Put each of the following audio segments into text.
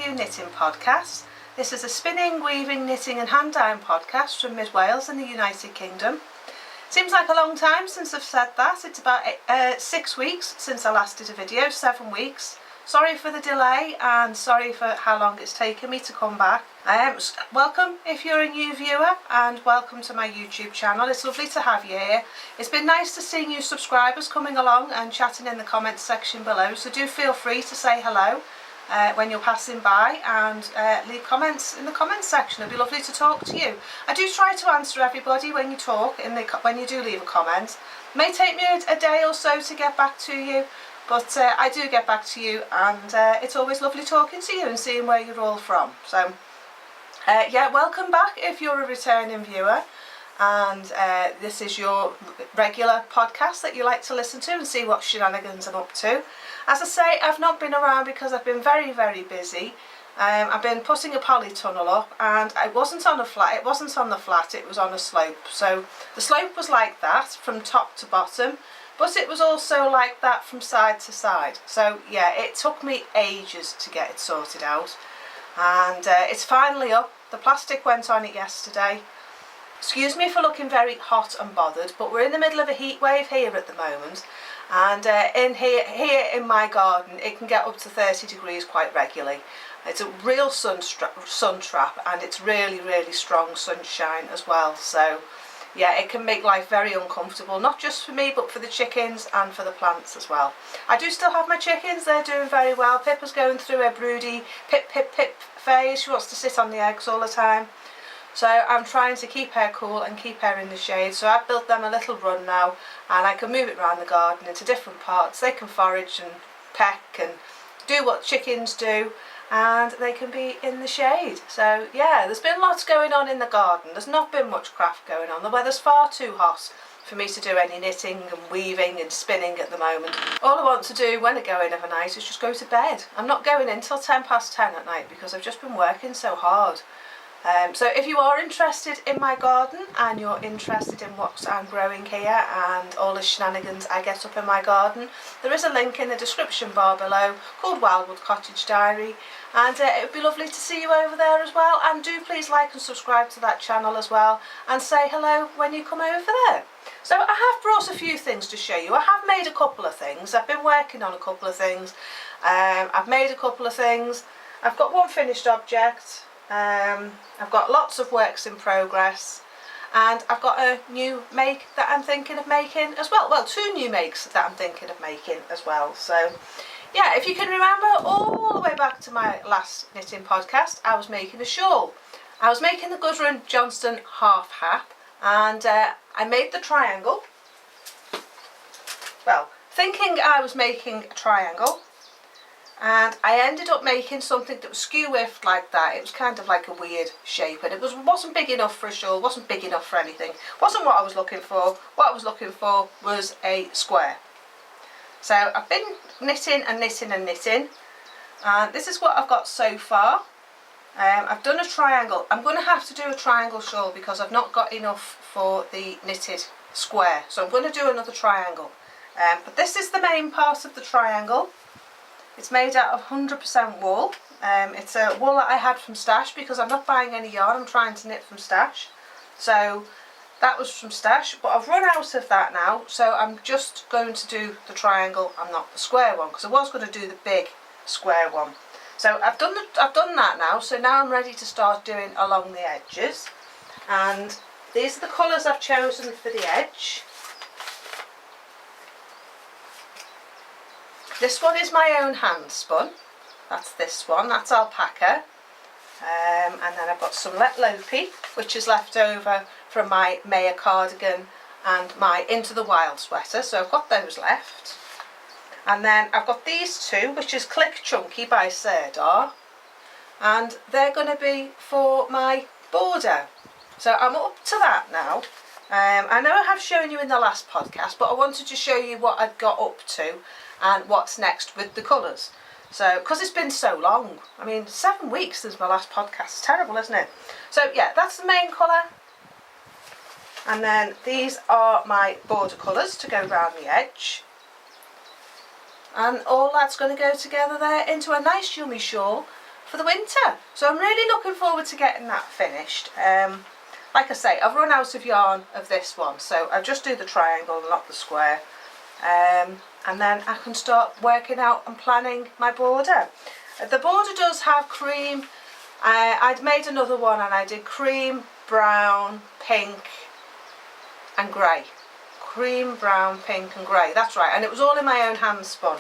You Knitting Podcast. This is a spinning, weaving, knitting and hand dyeing podcast from Mid Wales in the United Kingdom. Seems like a long time since I've said that. It's about 6 weeks since I last did a video, 7 weeks. Sorry for the delay and sorry for how long it's taken me to come back. Welcome if you're a new viewer and welcome to my YouTube channel. It's lovely to have you here. It's been nice to see new subscribers coming along and chatting in the comments section below, so do feel free to say hello when you're passing by and leave comments in the comments section. It'd be lovely to talk to you. I do try to answer everybody when you talk, when you do leave a comment. It may take me a day or so to get back to you, but I do get back to you, and it's always lovely talking to you and seeing where you're all from. So yeah, welcome back if you're a returning viewer and this is your regular podcast that you like to listen to and see what shenanigans I'm up to. As I say, I've not been around because I've been very busy. I've been putting a polytunnel up, and it wasn't on the flat, it was on a slope. So the slope was like that from top to bottom, but it was also like that from side to side. So yeah, it took me ages to get it sorted out, and it's finally up. The plastic went on it yesterday. Excuse me for looking very hot and bothered, but we're in the middle of a heat wave here at the moment, and here in my garden it can get up to 30 degrees quite regularly. It's a real sun trap, and it's really strong sunshine as well. So yeah, it can make life very uncomfortable, not just for me but for the chickens and for the plants as well. I do still have my chickens, they're doing very well. Pippa's going through her broody pip phase. She wants to sit on the eggs all the time. So I'm trying to keep her cool and keep her in the shade. So I've built them a little run now, and I can move it around the garden into different parts. They can forage and peck and do what chickens do, and they can be in the shade. So yeah, there's been lots going on in the garden. There's not been much craft going on. The weather's far too hot for me to do any knitting and weaving and spinning at the moment. All I want to do when I go in of a night is just go to bed. I'm not going in till 10 past 10 at night because I've just been working so hard. So if you are interested in my garden and you're interested in what I'm growing here and all the shenanigans I get up in my garden, there is a link in the description bar below called Wildwood Cottage Diary, and it would be lovely to see you over there as well. And do please like and subscribe to that channel as well, and say hello when you come over there. So I have brought a few things to show you. I have made a couple of things. I've been working on a couple of things. I've made a couple of things. I've got one finished object. I've got lots of works in progress, and I've got a new make that I'm thinking of making as well. Well, 2 new makes that I'm thinking of making as well. So yeah, if you can remember all the way back to my last knitting podcast, I was making a shawl. I was making the Gudrun Johnston half hat, and I made the triangle. Well, thinking I was making a triangle, and I ended up making something that was skew-whiffed like that. It was kind of like a weird shape, and it wasn't big enough for a shawl, wasn't big enough for anything. Wasn't what I was looking for. What I was looking for was a square. So I've been knitting and knitting and knitting, and this is what I've got so far. I've done a triangle. I'm going to have to do a triangle shawl because I've not got enough for the knitted square. So I'm going to do another triangle. But this is the main part of the triangle. It's made out of 100% wool. It's a wool that I had from Stash because I'm not buying any yarn. I'm trying to knit from Stash. So that was from Stash, but I've run out of that now. So I'm just going to do the triangle and not the square one, because I was going to do the big square one. So I've done that now. So now I'm ready to start doing along the edges. And these are the colours I've chosen for the edge. This one is my own hand spun. That's this one, that's alpaca. And then I've got some Let Lopi, which is left over from my Maya cardigan and my Into the Wild sweater. So I've got those left. And then I've got these 2, which is Click Chunky by Serdar. And they're going to be for my border. So I'm up to that now. I know I have shown you in the last podcast, but I wanted to show you what I'd got up to and what's next with the colours. So, because it's been so long, I mean 7 weeks since my last podcast, it's terrible, isn't it? So yeah, that's the main colour, and then these are my border colours to go around the edge, and all that's going to go together there into a nice yummy shawl for the winter. So I'm really looking forward to getting that finished. Like I say, I've run out of yarn of this one, so I just do the triangle and not the square. And then I can start working out and planning my border. The border does have cream. I'd made another one and I did cream, brown, pink and grey. Cream, brown, pink and grey, that's right, and it was all in my own hand spun.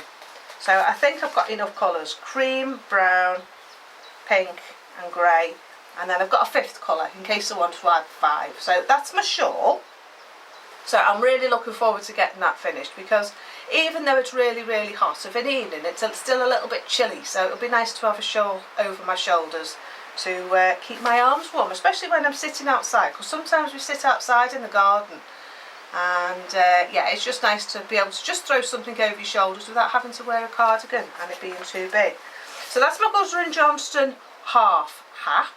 So I think I've got enough colours: cream, brown, pink and grey, and then I've got a fifth colour in case I want to add 5. So that's my shawl. So I'm really looking forward to getting that finished, because even though it's really, really hot of an evening, it's still a little bit chilly, so it'll be nice to have a shawl over my shoulders to keep my arms warm, especially when I'm sitting outside, because sometimes we sit outside in the garden and yeah, it's just nice to be able to just throw something over your shoulders without having to wear a cardigan and it being too big. So that's my Gudrun Johnston half hat.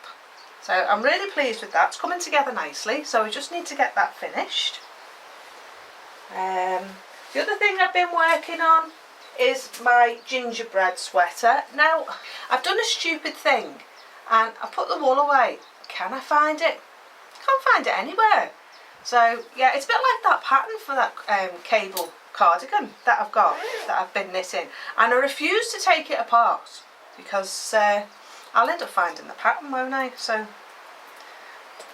So I'm really pleased with that. It's coming together nicely, so we just need to get that finished. The other thing I've been working on is my gingerbread sweater. Now, I've done a stupid thing and I put the wool away. Can I find it? Can't find it anywhere. So yeah, it's a bit like that pattern for that cable cardigan that I've got, that I've been knitting, and I refuse to take it apart because I'll end up finding the pattern, won't I? So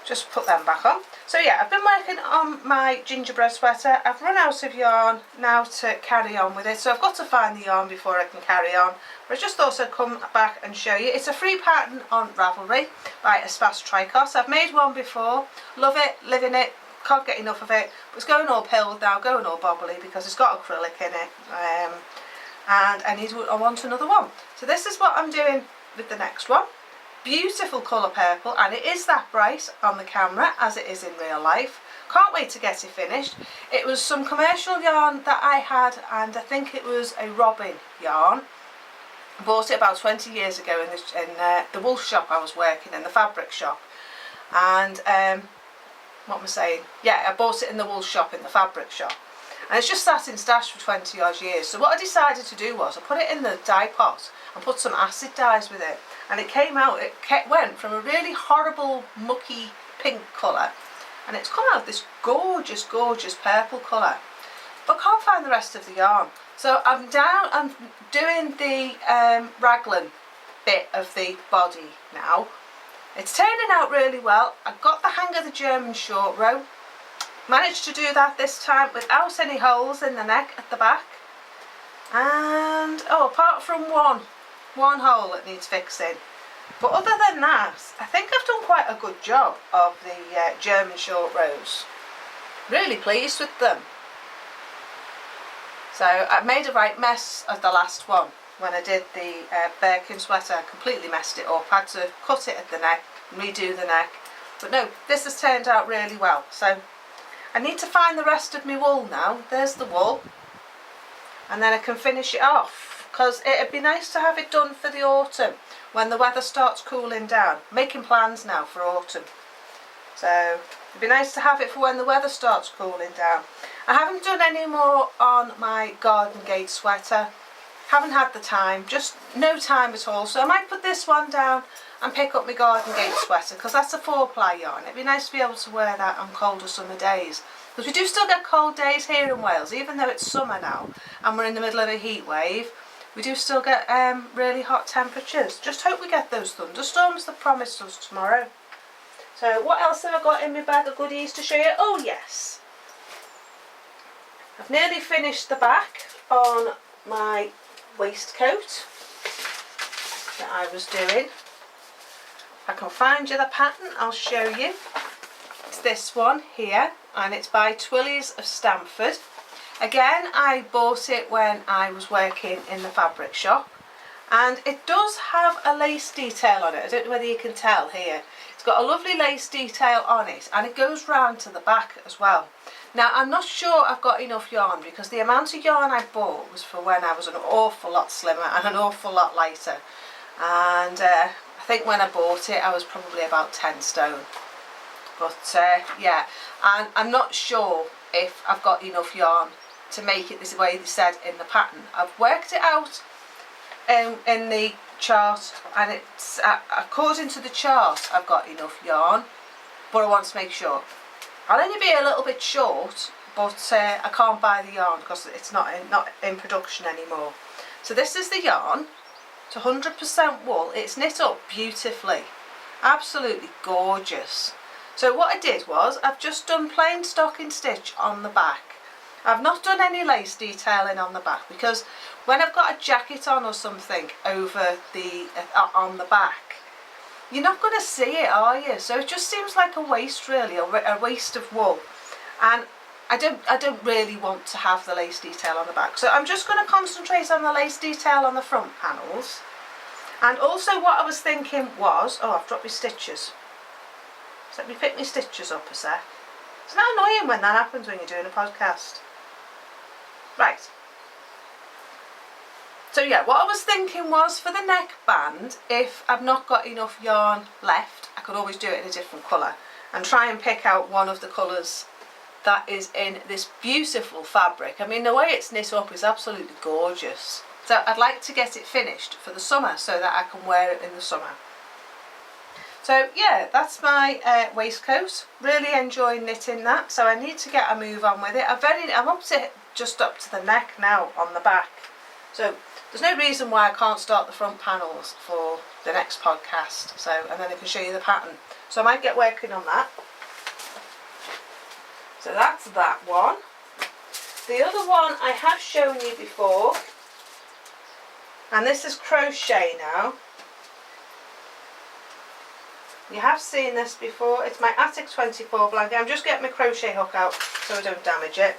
just put them back on. So yeah, I've been working on my gingerbread sweater. I've run out of yarn now to carry on with it, so I've got to find the yarn before I can carry on. But I just also come back and show you. It's a free pattern on Ravelry by Espace Tricot. I've made one before, love it, living it, can't get enough of it. But it's going all pilled now, going all bobbly because it's got acrylic in it, and I want another one. So this is what I'm doing with the next one. Beautiful colour purple, and it is that bright on the camera as it is in real life. Can't wait to get it finished. It was some commercial yarn that I had, and I think it was a robin yarn. I bought it about 20 years ago in the wool shop I was working in, the fabric shop. And what am I saying? Yeah, I bought it in the wool shop, in the fabric shop. And it's just sat in stash for 20 odd years. So what I decided to do was I put it in the dye pot and put some acid dyes with it. And it came out, went from a really horrible mucky pink colour, and it's come out this gorgeous, gorgeous purple colour. But I can't find the rest of the yarn. So I'm doing the raglan bit of the body now. It's turning out really well. I've got the hang of the German short row. Managed to do that this time without any holes in the neck at the back. And, oh, apart from one hole that needs fixing. But other than that, I think I've done quite a good job of the German short rows. Really pleased with them. So I made a right mess of the last one. When I did the Birkin sweater, I completely messed it up. Had to cut it at the neck, redo the neck. But no, this has turned out really well. So I need to find the rest of my wool now. There's the wool. And then I can finish it off, because it'd be nice to have it done for the autumn when the weather starts cooling down. Making plans now for autumn. So it'd be nice to have it for when the weather starts cooling down. I haven't done any more on my garden gate sweater. Haven't had the time, just no time at all. So I might put this one down and pick up my garden gate sweater, because that's a 4-ply yarn. It'd be nice to be able to wear that on colder summer days, because we do still get cold days here in Wales, even though it's summer now and we're in the middle of a heat wave. We do still get really hot temperatures. Just hope we get those thunderstorms that promised us tomorrow. So what else have I got in my bag of goodies to show you? Oh yes, I've nearly finished the back on my waistcoat that I was doing. If I can find you the pattern, I'll show you. It's this one here, and it's by Twillies of Stamford. Again, I bought it when I was working in the fabric shop, and it does have a lace detail on it. I don't know whether you can tell here. It's got a lovely lace detail on it, and it goes round to the back as well. Now, I'm not sure I've got enough yarn, because the amount of yarn I bought was for when I was an awful lot slimmer and an awful lot lighter. And I think when I bought it, I was probably about 10 stone. But yeah, and I'm not sure if I've got enough yarn to make it this way they said in the pattern. I've worked it out in the chart, and it's according to the chart I've got enough yarn, but I want to make sure. I'll only be a little bit short, but I can't buy the yarn because it's not in production anymore. So this is the yarn. It's 100% wool. It's knit up beautifully, absolutely gorgeous. So what I did was I've just done plain stocking stitch on the back. I've not done any lace detailing on the back because when I've got a jacket on or something over the on the back, you're not going to see it, are you? So it just seems like a waste, really, a waste of wool. And I don't really want to have the lace detail on the back. So I'm just going to concentrate on the lace detail on the front panels. And also what I was thinking was, oh, I've dropped my stitches. So let me pick my stitches up a sec. It's not annoying when that happens when you're doing a podcast. Right. So yeah, what I was thinking was for the neckband, if I've not got enough yarn left, I could always do it in a different colour and try and pick out one of the colours that is in this beautiful fabric. I mean, the way it's knit up is absolutely gorgeous. So I'd like to get it finished for the summer so that I can wear it in the summer. So yeah, that's my waistcoat. Really enjoying knitting that. So I need to get a move on with it. I'm up to just up to the neck now on the back. So there's no reason why I can't start the front panels for the next podcast. So, and then I can show you the pattern. So I might get working on that. So that's that one. The other one I have shown you before, and this is crochet now. You have seen this before. It's my Attic24 blanket. I'm just getting my crochet hook out so I don't damage it.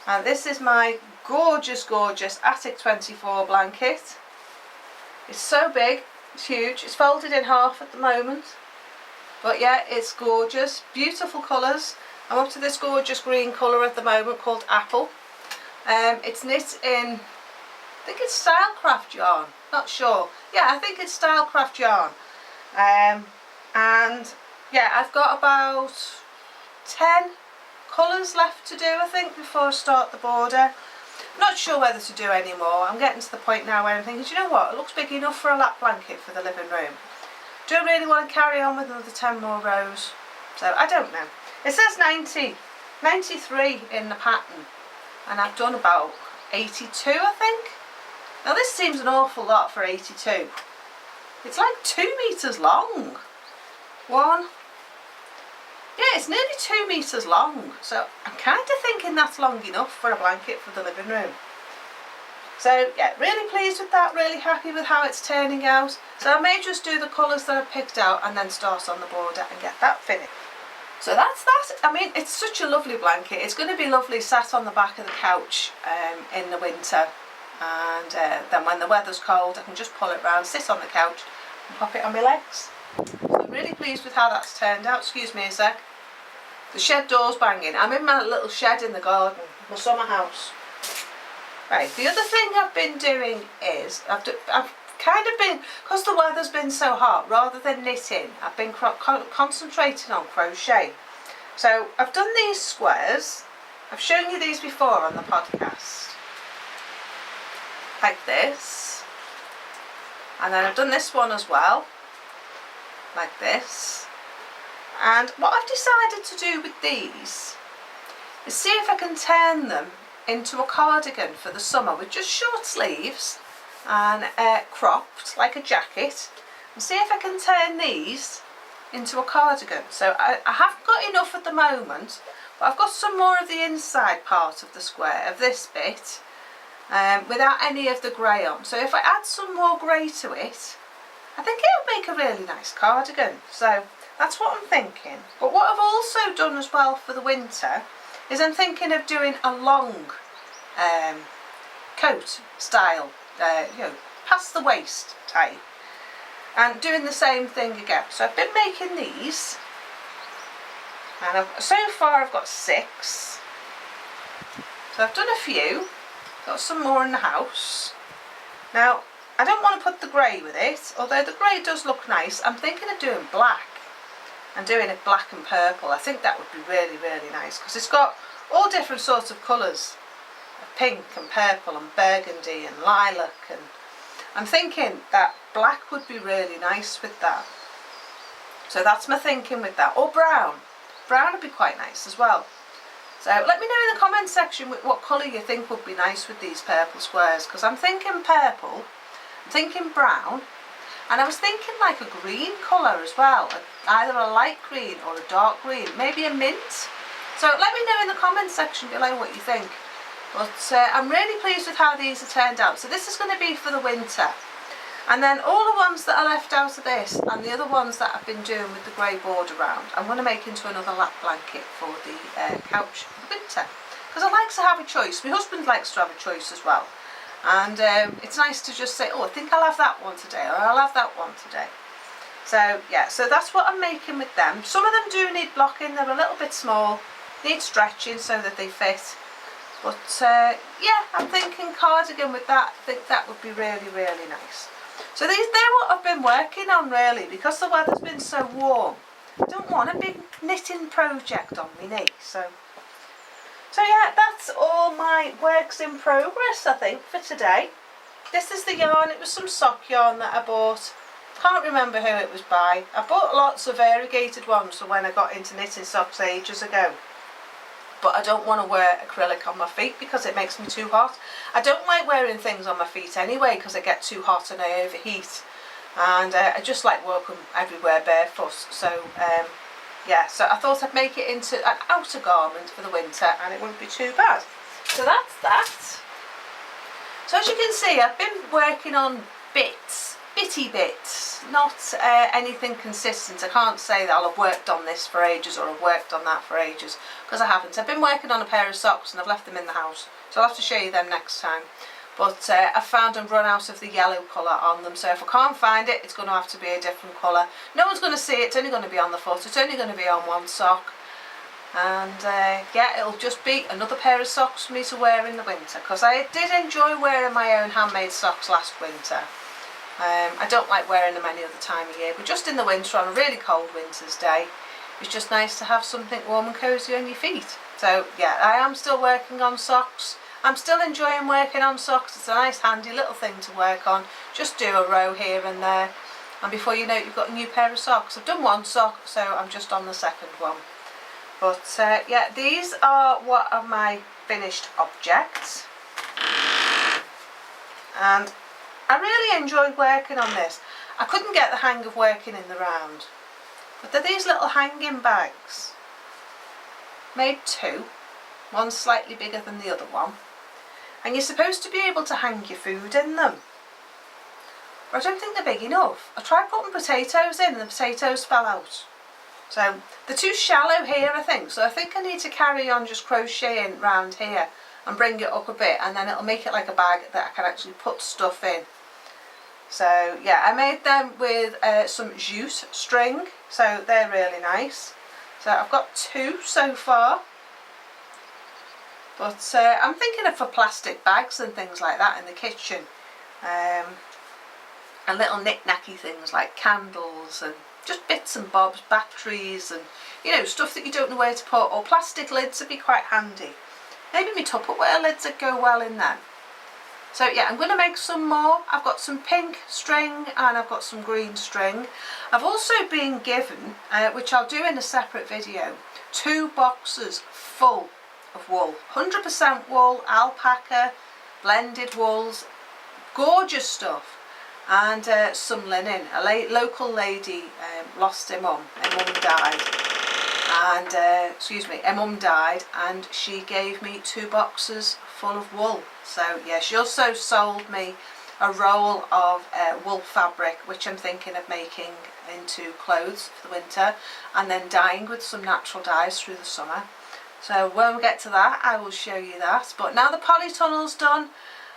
And this is my gorgeous, gorgeous Attic24 blanket. It's so big, it's huge. It's folded in half at the moment. But yeah, it's gorgeous. Beautiful colours. I'm up to this gorgeous green colour at the moment called Apple. It's knit in, I think it's Stylecraft yarn, not sure. Yeah, I think it's Stylecraft yarn. And yeah, I've got about 10 colours left to do, I think, before I start the border. Not sure whether to do any more. I'm getting to the point now where I'm thinking, do you know what, it looks big enough for a lap blanket for the living room. Do I really want to carry on with another 10 more rows? So I don't know. It says 93 in the pattern, and I've done about 82, I think. Now this seems an awful lot for 82. It's like 2 metres long. Yeah, it's nearly 2 metres long. So I'm kind of thinking that's long enough for a blanket for the living room. So yeah, really pleased with that, really happy with how it's turning out. So I may just do the colours that I've picked out and then start on the border and get that finished. So that's that. I mean, it's such a lovely blanket. It's going to be lovely sat on the back of the couch in the winter. And then when the weather's cold, I can just pull it round, sit on the couch and pop it on my legs. So I'm really pleased with how that's turned out. Excuse me a sec. The shed door's banging. I'm in my little shed in the garden, my summer house. Right, the other thing I've been doing is, I've kind of been, because the weather's been so hot, rather than knitting, I've been concentrating on crochet. So I've done these squares. I've shown you these before on the podcast. Like this. And then I've done this one as well. Like this. And what I've decided to do with these is see if I can turn them into a cardigan for the summer with just short sleeves and cropped like a jacket, and see if I can turn these into a cardigan. So I haven't got enough at the moment, but I've got some more of the inside part of the square, of this bit, without any of the grey on. So if I add some more grey to it, I think it'll make a really nice cardigan. So that's what I'm thinking. But what I've also done as well for the winter is I'm thinking of doing a long coat style, you know, past the waist type, and doing the same thing again. So I've been making these, and so far I've got 6. So I've done a few, got some more in the house. Now I don't want to put the grey with it, although the grey does look nice. I'm thinking of doing black and doing it black and purple. I think that would be really, really nice because it's got all different sorts of colours, pink and purple and burgundy and lilac, and I'm thinking that black would be really nice with that. So that's my thinking with that. Or brown. Brown would be quite nice as well. So let me know in the comments section what colour you think would be nice with these purple squares, because I'm thinking purple, I'm thinking brown, and I was thinking like a green colour as well, either a light green or a dark green, maybe a mint. So let me know in the comments section below what you think. But I'm really pleased with how these have turned out. So this is going to be for the winter. And then all the ones that are left out of this and the other ones that I've been doing with the grey border round, I'm going to make into another lap blanket for the couch for the winter. Because I like to have a choice. My husband likes to have a choice as well. And it's nice to just say, oh, I think I'll have that one today, or I'll have that one today. So yeah, so that's what I'm making with them. Some of them do need blocking, they're a little bit small, need stretching so that they fit. But yeah, I'm thinking cardigan with that. I think that would be really, really nice. So they're what I've been working on really, because the weather's been so warm. I don't want a big knitting project on my knee. So yeah, that's all my works in progress, I think, for today. This is the yarn. It was some sock yarn that I bought. Can't remember who it was by. I bought lots of variegated ones for when I got into knitting socks ages ago. But I don't want to wear acrylic on my feet because it makes me too hot. I don't like wearing things on my feet anyway because I get too hot and I overheat. And I just like walking everywhere barefoot. So yeah, so I thought I'd make it into an outer garment for the winter and it wouldn't be too bad. So that's that. So as you can see, I've been working on bitty bits, not anything consistent. I can't say that I'll have worked on this for ages or I've worked on that for ages, because I haven't. I've been working on a pair of socks and I've left them in the house, so I'll have to show you them next time. But I found and run out of the yellow colour on them, so if I can't find it, it's going to have to be a different colour. No one's going to see it, it's only going to be on the foot, it's only going to be on one sock. And yeah, it'll just be another pair of socks for me to wear in the winter, because I did enjoy wearing my own handmade socks last winter. I don't like wearing them any other time of year, but just in the winter, on a really cold winter's day, it's just nice to have something warm and cosy on your feet. So yeah, I am still working on socks. I'm still enjoying working on socks. It's a nice handy little thing to work on. Just do a row here and there, and before you know it, you've got a new pair of socks. I've done one sock, so I'm just on the second one. But yeah, these are what are my finished objects. And I really enjoyed working on this. I couldn't get the hang of working in the round. But they're these little hanging bags. Made two. One slightly bigger than the other one. And you're supposed to be able to hang your food in them. But I don't think they're big enough. I tried putting potatoes in and the potatoes fell out. So they're too shallow here, I think. So I think I need to carry on just crocheting round here and bring it up a bit, and then it'll make it like a bag that I can actually put stuff in. So yeah, I made them with some jute string, so they're really nice. So I've got two so far, but I'm thinking of for plastic bags and things like that in the kitchen, and little knick-knacky things like candles and just bits and bobs, batteries, and you know, stuff that you don't know where to put, or plastic lids would be quite handy. Maybe my Tupperware lids would go well in them. So yeah, I'm going to make some more. I've got some pink string and I've got some green string. I've also been given, which I'll do in a separate video, 2 boxes full of wool. 100% wool, alpaca, blended wools, gorgeous stuff. And some linen. A local lady lost her mum. Her mum died. And her mum died, and she gave me 2 boxes full of wool. So yeah, she also sold me a roll of wool fabric, which I'm thinking of making into clothes for the winter, and then dyeing with some natural dyes through the summer. So when we get to that, I will show you that. But now the polytunnel's done,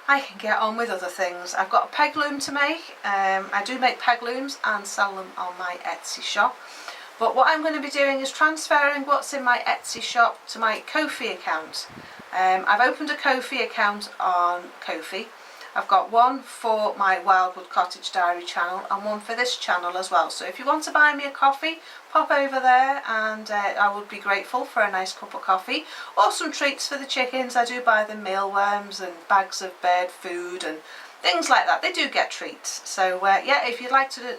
I can get on with other things. I've got a peg loom to make. I do make peg looms and sell them on my Etsy shop. But what I'm going to be doing is transferring what's in my Etsy shop to my Ko-fi account. I've opened a Ko-fi account on Ko-fi. I've got one for my Wildwood Cottage Diary channel and one for this channel as well. So if you want to buy me a coffee, pop over there, and I would be grateful for a nice cup of coffee. Or some treats for the chickens. I do buy them mealworms and bags of bird food and things like that. They do get treats. So yeah, if you'd like to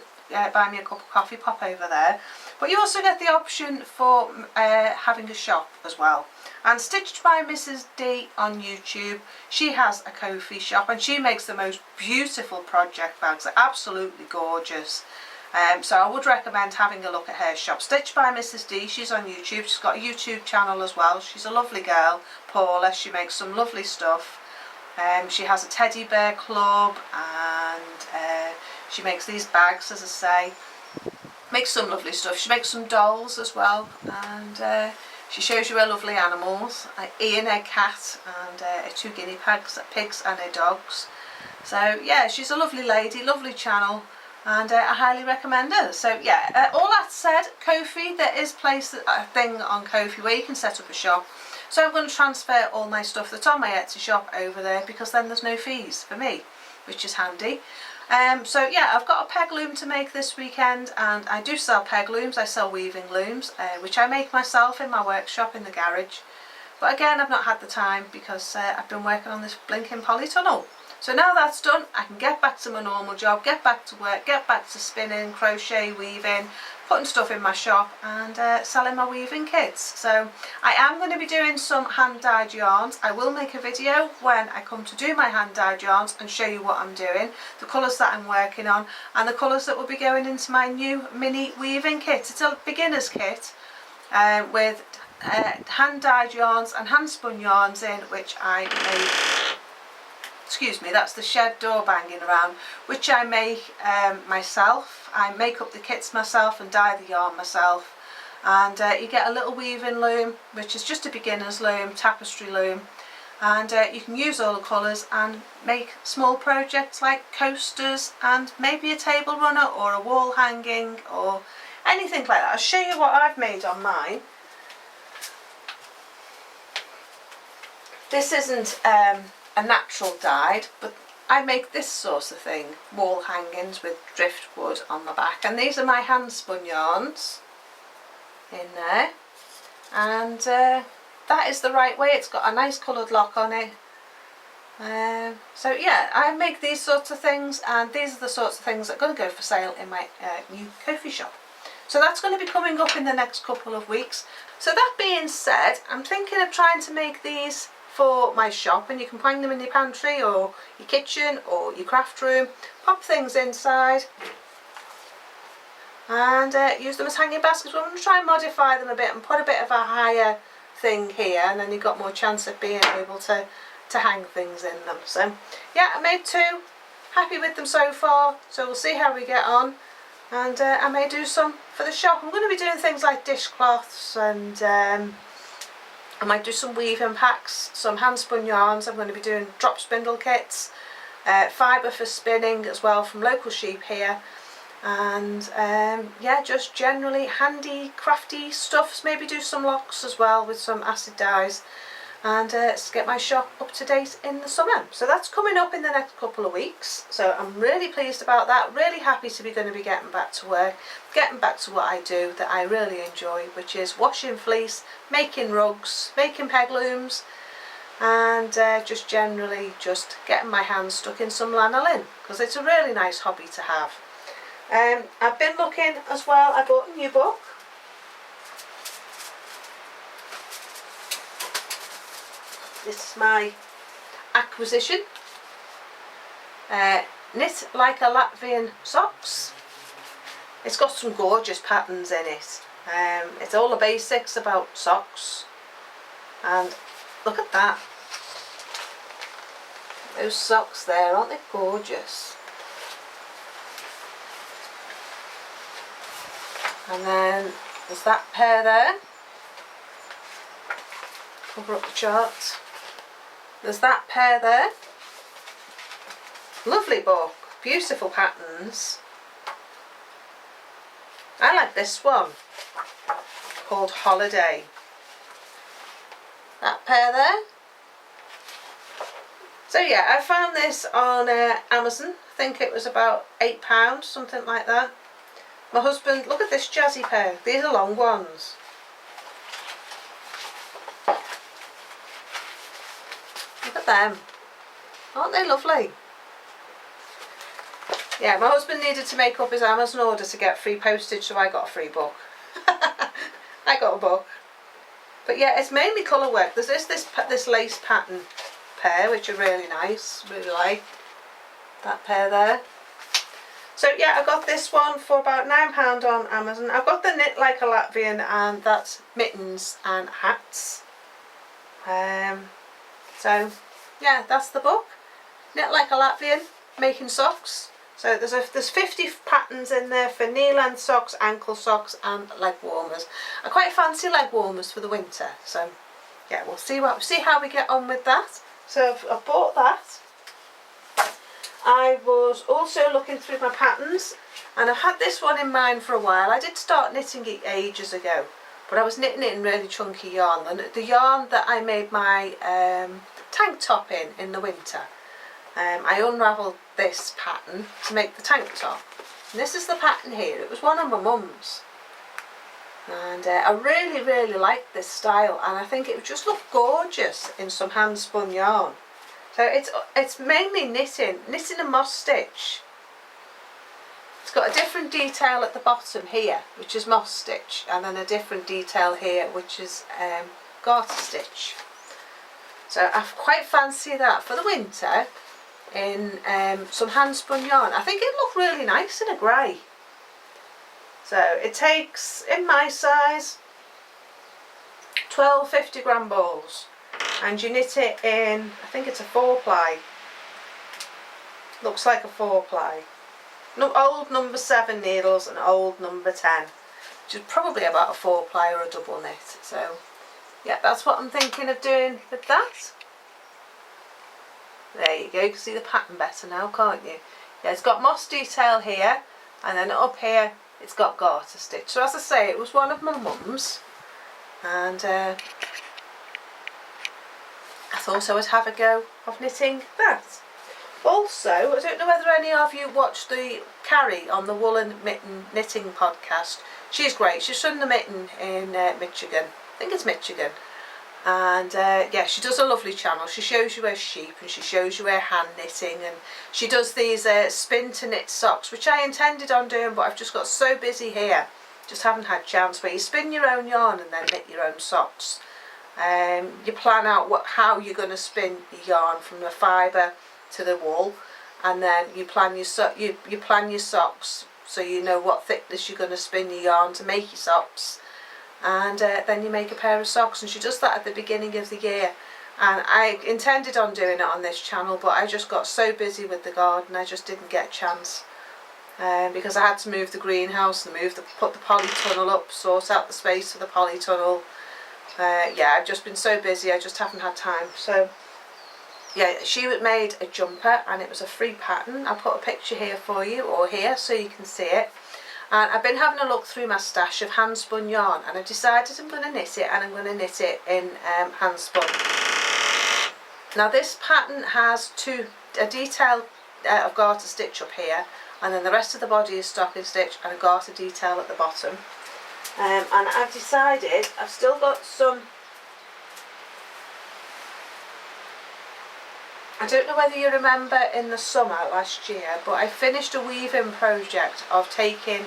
buy me a cup of coffee, pop over there. But you also get the option for having a shop as well. And Stitched by Mrs D on YouTube, she has a Ko-fi shop and she makes the most beautiful project bags. They're absolutely gorgeous. So I would recommend having a look at her shop. Stitched by Mrs D, she's on YouTube. She's got a YouTube channel as well. She's a lovely girl, Paula. She makes some lovely stuff. She has a teddy bear club and she makes these bags, as I say. Makes some lovely stuff. She makes some dolls as well, and she shows you her lovely animals. Ian, her cat, and her 2 guinea pigs and her dogs. So yeah, she's a lovely lady, lovely channel, and I highly recommend her. So yeah, all that said, Ko-fi, there is a thing on Ko-fi where you can set up a shop. So I'm going to transfer all my stuff that's on my Etsy shop over there, because then there's no fees for me, which is handy. So yeah, I've got a peg loom to make this weekend, and I do sell peg looms. I sell weaving looms, which I make myself in my workshop in the garage. But again, I've not had the time because I've been working on this blinking polytunnel. So now that's done, I can get back to my normal job, get back to work, get back to spinning, crochet, weaving, putting stuff in my shop and selling my weaving kits. So I am going to be doing some hand dyed yarns. I will make a video when I come to do my hand dyed yarns and show you what I'm doing, the colours that I'm working on and the colours that will be going into my new mini weaving kit. It's a beginner's kit with hand dyed yarns and hand spun yarns in, which I made. Excuse me, that's the shed door banging around, which I make myself. I make up the kits myself and dye the yarn myself. And you get a little weaving loom, which is just a beginner's loom, tapestry loom. And you can use all the colours and make small projects like coasters and maybe a table runner or a wall hanging or anything like that. I'll show you what I've made on mine. This isn't a natural dyed, but I make this sort of thing, wall hangings with driftwood on the back, and these are my hand spun yarns in there, and that is the right way. It's got a nice coloured lock on it. So yeah, I make these sorts of things, and these are the sorts of things that are going to go for sale in my new Ko-fi shop. So that's going to be coming up in the next couple of weeks. So that being said, I'm thinking of trying to make these for my shop, and you can hang them in your pantry or your kitchen or your craft room, pop things inside and use them as hanging baskets. We're going to try and modify them a bit and put a bit of a higher thing here, and then you've got more chance of being able to hang things in them. So yeah, I made 2, happy with them so far, so we'll see how we get on, and I may do some for the shop. I'm going to be doing things like dishcloths, and I might do some weaving packs, some hand spun yarns. I'm going to be doing drop spindle kits, fibre for spinning as well from local sheep here, and yeah, just generally handy crafty stuffs. Maybe do some locks as well with some acid dyes, and get my shop up to date in the summer. So that's coming up in the next couple of weeks, so I'm really pleased about that. Really happy to be going to be getting back to work, getting back to what I do that I really enjoy, which is washing fleece, making rugs, making peg looms, and just generally just getting my hands stuck in some lanolin, because it's a really nice hobby to have. I've been looking as well. I bought a new book. This is my acquisition. Knit Like a Latvian Socks. It's got some gorgeous patterns in it. It's all the basics about socks, and look at that. Those socks there, aren't they gorgeous? And then there's that pair there. Cover up the chart. There's that pair there. Lovely book, beautiful patterns. I like this one called Holiday. That pair there. So yeah, I found this on Amazon. I think it was about £8, something like that. My husband, look at this jazzy pair. These are long ones. Look at them. Aren't they lovely? Yeah, my husband needed to make up his Amazon order to get free postage, so I got a free book. I got a book. But yeah, it's mainly colour work. There's this lace pattern pair, which are really nice. Really like that pair there. So yeah, I got this one for about £9 on Amazon. I've got the Knit Like a Latvian, and that's mittens and hats. So yeah, that's the book. Knit Like a Latvian, making socks. So there's 50 patterns in there for knee-length socks, ankle socks and leg warmers. I quite fancy leg warmers for the winter. So yeah, we'll see how we get on with that. So I've bought that. I was also looking through my patterns, and I've had this one in mind for a while. I did start knitting it ages ago, but I was knitting it in really chunky yarn. The yarn that I made my tank top in the winter. I unravelled this pattern to make the tank top. And this is the pattern here. It was one of my mum's. And I really, really liked this style, and I think it would just look gorgeous in some hand spun yarn. So it's mainly knitting and moss stitch. It's got a different detail at the bottom here, which is moss stitch, and then a different detail here, which is garter stitch. So I quite fancy that for the winter in some hand spun yarn. I think it'd look really nice in a grey. So it takes, in my size, 12 50-gram balls, and you knit it in, I think it's a 4-ply. Looks like a 4-ply. Old number 7 needles and old number 10, which is probably about a 4-ply or a double knit. So yeah, that's what I'm thinking of doing with that. There you go, you can see the pattern better now, can't you? Yeah, it's got moss detail here, and then up here it's got garter stitch. So as I say, it was one of my mum's, and I thought I would have a go of knitting that. Also, I don't know whether any of you watched the Carrie on the Woolen Mitten Knitting podcast. She's great. She's from the Mitten in Michigan. I think it's Michigan. And yeah, she does a lovely channel. She shows you her sheep, and she shows you her hand knitting, and she does these spin to knit socks, which I intended on doing, but I've just got so busy here, just haven't had chance, where you spin your own yarn and then knit your own socks. You plan out how you're going to spin your yarn from the fibre to the wool, and then you plan your socks so you know what thickness you're going to spin your yarn to make your socks. And then you make a pair of socks, and she does that at the beginning of the year. And I intended on doing it on this channel, but I just got so busy with the garden I just didn't get a chance, because I had to move the greenhouse and put the polytunnel up, sort out the space for the polytunnel. Yeah, I've just been so busy I just haven't had time. So yeah, she made a jumper, and it was a free pattern. I'll put a picture here for you, or here, so you can see it. And I've been having a look through my stash of hand spun yarn, and I've decided I'm going to knit it, and I'm going to knit it in hand spun. Now this pattern has a detail of garter stitch up here, and then the rest of the body is stocking stitch and a garter detail at the bottom. And I've decided I've still got some, I don't know whether you remember in the summer last year, but I finished a weaving project of taking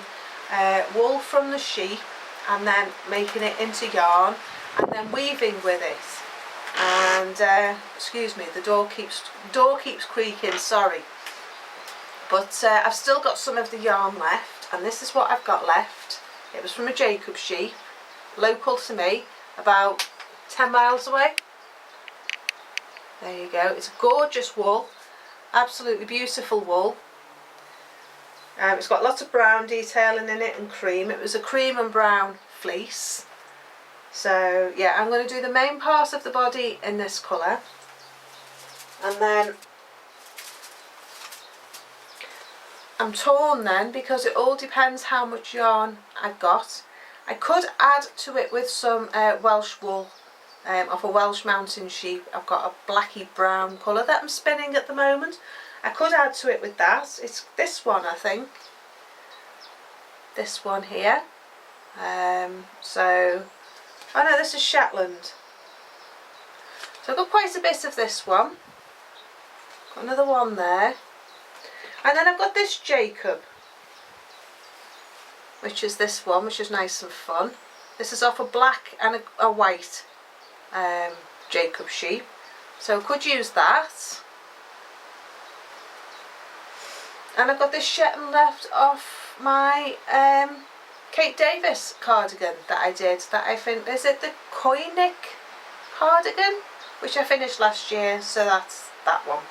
wool from the sheep and then making it into yarn and then weaving with it. And excuse me, the door keeps creaking, sorry. But I've still got some of the yarn left, and this is what I've got left. It was from a Jacob sheep, local to me, about 10 miles away. There you go. It's gorgeous wool, absolutely beautiful wool. It's got lots of brown detailing in it and cream. It was a cream and brown fleece. So yeah, I'm going to do the main part of the body in this colour, and then I'm torn then, because it all depends how much yarn I've got. I could add to it with some Welsh wool off a Welsh mountain sheep. I've got a blacky brown colour that I'm spinning at the moment. I could add to it with that. It's this one, I think. This one here. Oh no, this is Shetland. So I've got quite a bit of this one. Got another one there. And then I've got this Jacob, which is this one, which is nice and fun. This is off a black and a white Jacob sheep, so could use that. And I've got this Shetland left off my Kate Davis cardigan that I did, that I think, is it the Koinik cardigan, which I finished last year, so that's that one.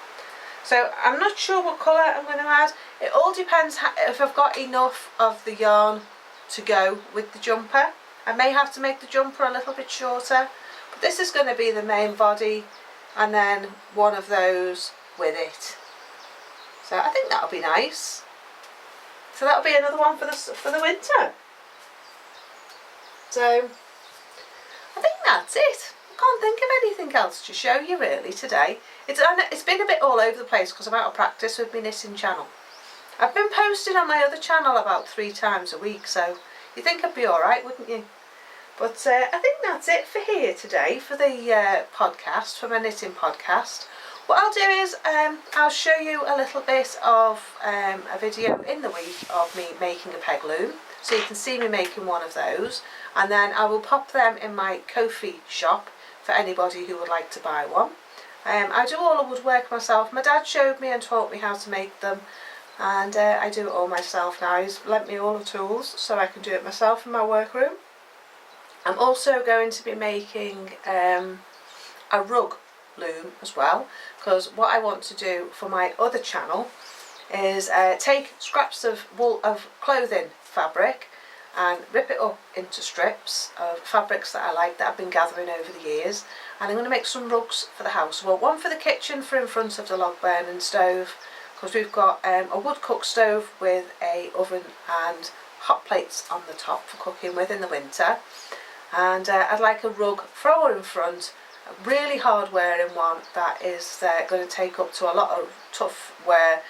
So I'm not sure what colour I'm going to add. It all depends if I've got enough of the yarn to go with the jumper. I may have to make the jumper a little bit shorter, but this is going to be the main body and then one of those with it. So I think that'll be nice. So that'll be another one for the winter. So I think that's it. I can't think of anything else to show you really today. It's been a bit all over the place because I'm out of practice with my knitting channel. I've been posting on my other channel about 3 times a week, so you'd think I'd be alright, wouldn't you? But I think that's it for here today, for the podcast, for my knitting podcast. What I'll do is I'll show you a little bit of a video in the week of me making a peg loom, so you can see me making one of those, and then I will pop them in my Ko-fi shop for anybody who would like to buy one. I do all the woodwork myself. My dad showed me and taught me how to make them, and I do it all myself now. He's lent me all the tools so I can do it myself in my workroom. I'm also going to be making a rug loom as well, because what I want to do for my other channel is take scraps of clothing fabric and rip it up into strips of fabrics that I like, that I've been gathering over the years, and I'm going to make some rugs for the house. Well, one for the kitchen for in front of the log burning stove, because we've got a wood cook stove with a oven and hot plates on the top for cooking with in the winter, and I'd like a rug thrower in front, a really hard wearing one that is going to take up to a lot of tough wear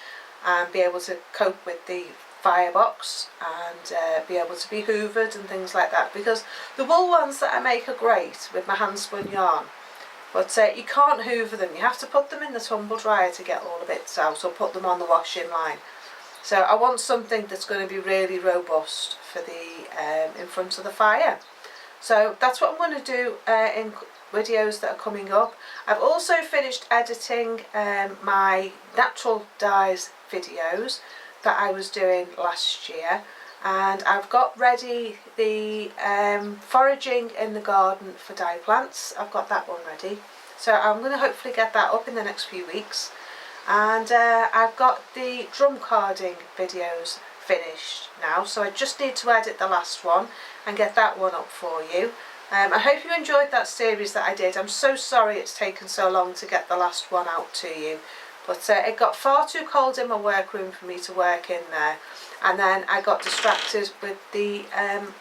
and be able to cope with the firebox and be able to be hoovered and things like that, because the wool ones that I make are great with my hand spun yarn, but you can't hoover them. You have to put them in the tumble dryer to get all the bits out, or put them on the washing line. So I want something that's going to be really robust for the in front of the fire. So that's what I'm going to do in videos that are coming up. I've also finished editing my natural dyes videos that I was doing last year, and I've got ready the foraging in the garden for dye plants. I've got that one ready, so I'm going to hopefully get that up in the next few weeks. And I've got the drum carding videos finished now, so I just need to edit the last one and get that one up for you. I hope you enjoyed that series that I did. I'm so sorry it's taken so long to get the last one out to you, but it got far too cold in my workroom for me to work in there, and then I got distracted with the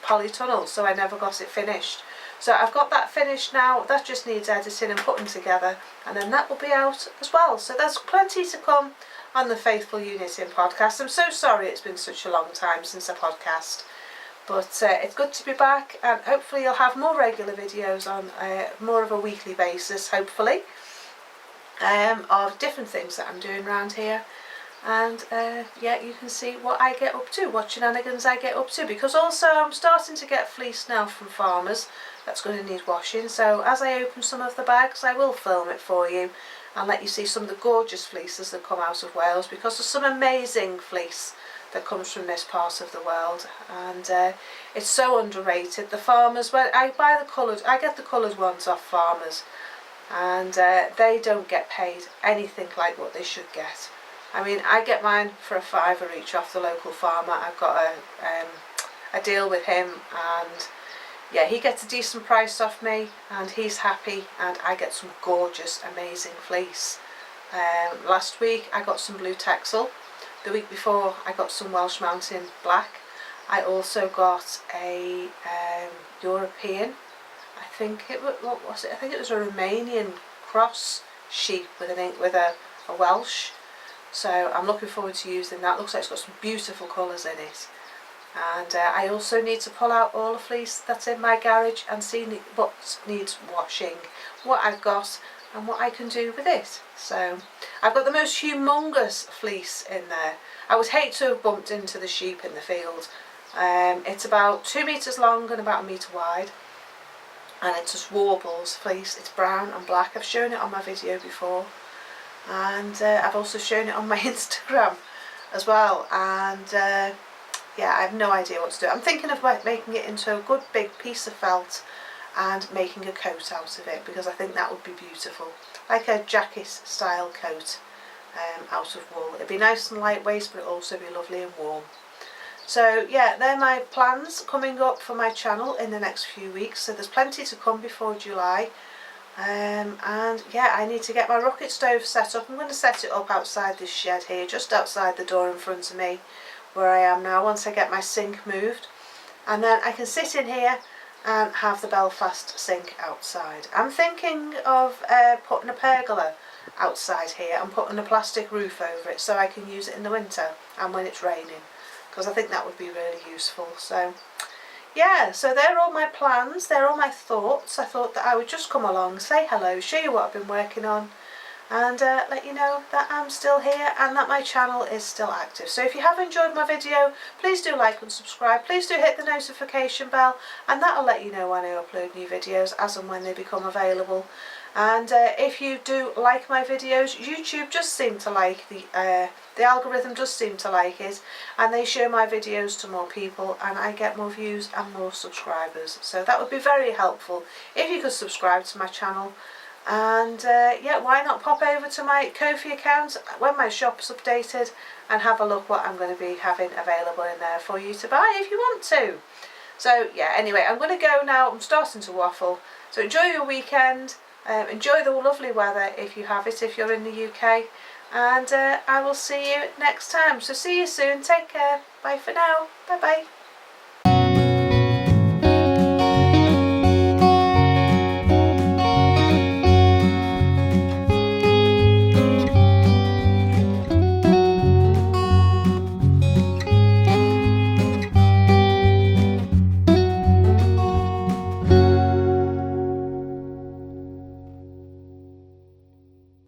polytunnel, so I never got it finished. So I've got that finished now. That just needs editing and putting together, and then that will be out as well. So there's plenty to come on the Faithful You Knitting podcast. I'm so sorry it's been such a long time since I podcast, but it's good to be back, and hopefully you'll have more regular videos on more of a weekly basis, hopefully, of different things that I'm doing around here. And yeah, you can see what I get up to, what shenanigans I get up to, because also I'm starting to get fleece now from farmers that's going to need washing. So as I open some of the bags, I will film it for you and let you see some of the gorgeous fleeces that come out of Wales, because there's some amazing fleece that comes from this part of the world, and it's so underrated. The farmers, when I buy the coloured, I get the coloured ones off farmers, and they don't get paid anything like what they should get. I mean, I get mine for £5 each off the local farmer. I've got a deal with him, and yeah, he gets a decent price off me, and he's happy, and I get some gorgeous, amazing fleece. Last week I got some blue texel. The week before I got some Welsh Mountain black. I also got a European, I think it was, what was it? I think it was a Romanian cross sheep with a Welsh. So I'm looking forward to using that. Looks like it's got some beautiful colours in it. And I also need to pull out all the fleece that's in my garage and see what needs washing. What I've got, and what I can do with it. So I've got the most humongous fleece in there. I would hate to have bumped into the sheep in the field. It's about 2 meters long and about 1 meter wide, and it just warbles fleece. It's brown and black. I've shown it on my video before, and I've also shown it on my Instagram as well, and yeah, I have no idea what to do. I'm thinking of making it into a good big piece of felt and making a coat out of it, because I think that would be beautiful, like a jacket style coat out of wool. It'd be nice and lightweight, but it'd also be lovely and warm. So yeah, they're my plans coming up for my channel in the next few weeks. So there's plenty to come before July. And yeah, I need to get my rocket stove set up. I'm going to set it up outside this shed here, just outside the door in front of me where I am now, once I get my sink moved. And then I can sit in here and have the Belfast sink outside. I'm thinking of putting a pergola outside here and putting a plastic roof over it so I can use it in the winter and when it's raining, because I think that would be really useful. So yeah, so they're all my plans, they're all my thoughts. I thought that I would just come along, say hello, show you what I've been working on, and let you know that I'm still here and that my channel is still active. So if you have enjoyed my video, please do like and subscribe. Please do hit the notification bell, and that'll let you know when I upload new videos as and when they become available. And if you do like my videos, YouTube just seem to like the algorithm does seem to like it, and they show my videos to more people, and I get more views and more subscribers. So that would be very helpful if you could subscribe to my channel. And yeah, why not pop over to my Ko-fi account when my shop's updated and have a look what I'm going to be having available in there for you to buy if you want to. So yeah, anyway, I'm going to go now. I'm starting to waffle. So enjoy your weekend. Enjoy the lovely weather if you have it, if you're in the UK, and I will see you next time. So see you soon, take care, bye for now, bye bye.